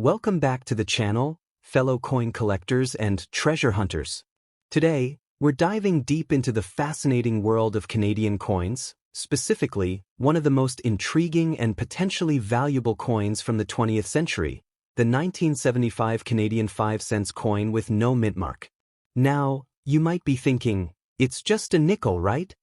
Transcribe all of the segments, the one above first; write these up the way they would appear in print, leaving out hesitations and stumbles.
Welcome back to the channel, fellow coin collectors and treasure hunters. Today, we're diving deep into the fascinating world of Canadian coins, specifically, one of the most intriguing and potentially valuable coins from the 20th century, the 1975 Canadian 5-cent coin with no mint mark. Now, you might be thinking, it's just a nickel, right?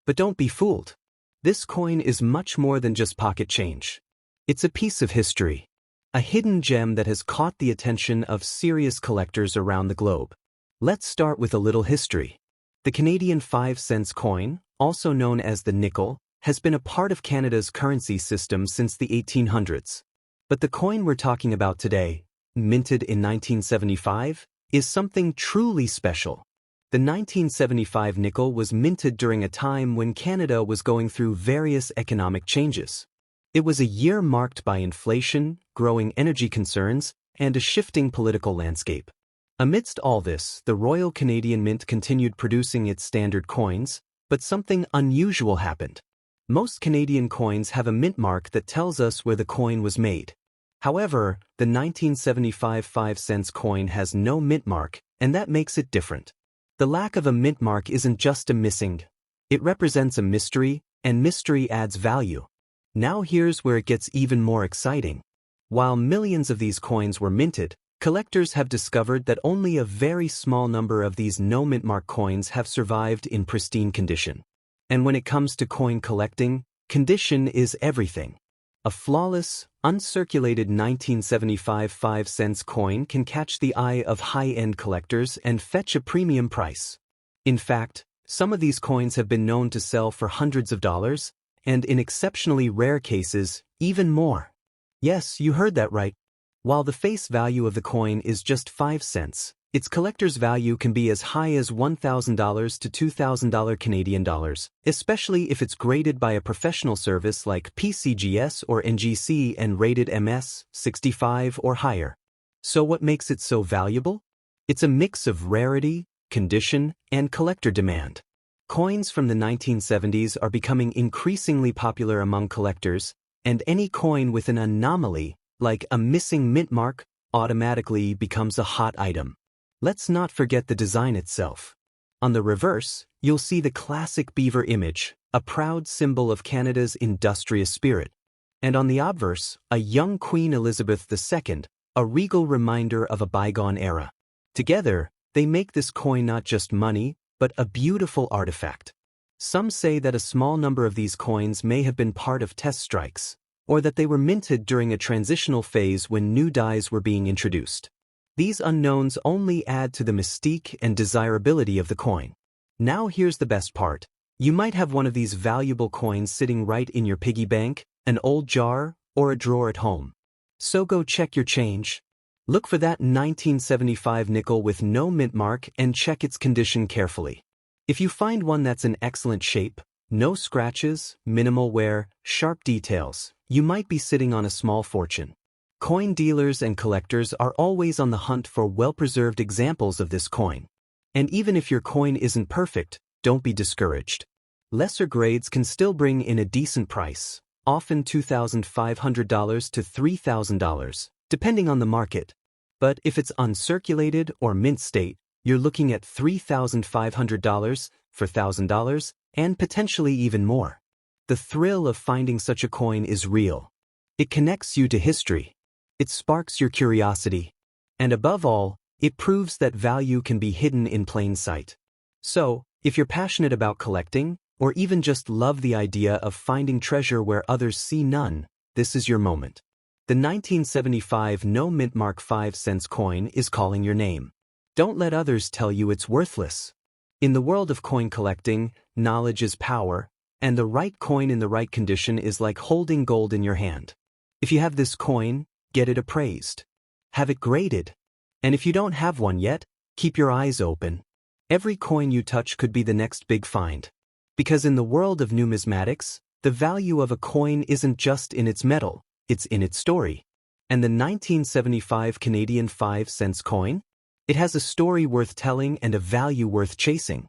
But don't be fooled. This coin is much more than just pocket change. It's a piece of history. A hidden gem that has caught the attention of serious collectors around the globe. Let's start with a little history. The Canadian 5-cent coin, also known as the nickel, has been a part of Canada's currency system since the 1800s. But the coin we're talking about today, minted in 1975, is something truly special. The 1975 nickel was minted during a time when Canada was going through various economic changes. It was a year marked by inflation, growing energy concerns, and a shifting political landscape. Amidst all this, the Royal Canadian Mint continued producing its standard coins, but something unusual happened. Most Canadian coins have a mint mark that tells us where the coin was made. However, the 1975 5-cent coin has no mint mark, and that makes it different. The lack of a mint mark isn't just a missing. It represents a mystery, and mystery adds value. Now here's where it gets even more exciting. While millions of these coins were minted, collectors have discovered that only a very small number of these no-mint mark coins have survived in pristine condition. And when it comes to coin collecting, condition is everything. A flawless, uncirculated 1975 5-cent coin can catch the eye of high-end collectors and fetch a premium price. In fact, some of these coins have been known to sell for hundreds of dollars, and in exceptionally rare cases, even more. Yes, you heard that right. While the face value of the coin is just 5 cents, its collector's value can be as high as $1,000 to $2,000 Canadian dollars, especially if it's graded by a professional service like PCGS or NGC and rated MS, 65 or higher. So what makes it so valuable? It's a mix of rarity, condition, and collector demand. Coins from the 1970s are becoming increasingly popular among collectors, and any coin with an anomaly, like a missing mint mark, automatically becomes a hot item. Let's not forget the design itself. On the reverse, you'll see the classic beaver image, a proud symbol of Canada's industrious spirit. And on the obverse, a young Queen Elizabeth II, a regal reminder of a bygone era. Together, they make this coin not just money, but a beautiful artifact. Some say that a small number of these coins may have been part of test strikes, or that they were minted during a transitional phase when new dies were being introduced. These unknowns only add to the mystique and desirability of the coin. Now here's the best part. You might have one of these valuable coins sitting right in your piggy bank, an old jar, or a drawer at home. So go check your change. Look for that 1975 nickel with no mint mark and check its condition carefully. If you find one that's in excellent shape, no scratches, minimal wear, sharp details, you might be sitting on a small fortune. Coin dealers and collectors are always on the hunt for well-preserved examples of this coin. And even if your coin isn't perfect, don't be discouraged. Lesser grades can still bring in a decent price, often $2,500 to $3,000. Depending on the market. But if it's uncirculated or mint state, you're looking at $3,500, $4,000, and potentially even more. The thrill of finding such a coin is real. It connects you to history. It sparks your curiosity. And above all, it proves that value can be hidden in plain sight. So, if you're passionate about collecting, or even just love the idea of finding treasure where others see none, this is your moment. The 1975 no mint mark 5-cent coin is calling your name. Don't let others tell you it's worthless. In the world of coin collecting, knowledge is power, and the right coin in the right condition is like holding gold in your hand. If you have this coin, get it appraised. Have it graded. And if you don't have one yet, keep your eyes open. Every coin you touch could be the next big find. Because in the world of numismatics, the value of a coin isn't just in its metal. It's in its story. And the 1975 Canadian 5-cent coin? It has a story worth telling and a value worth chasing.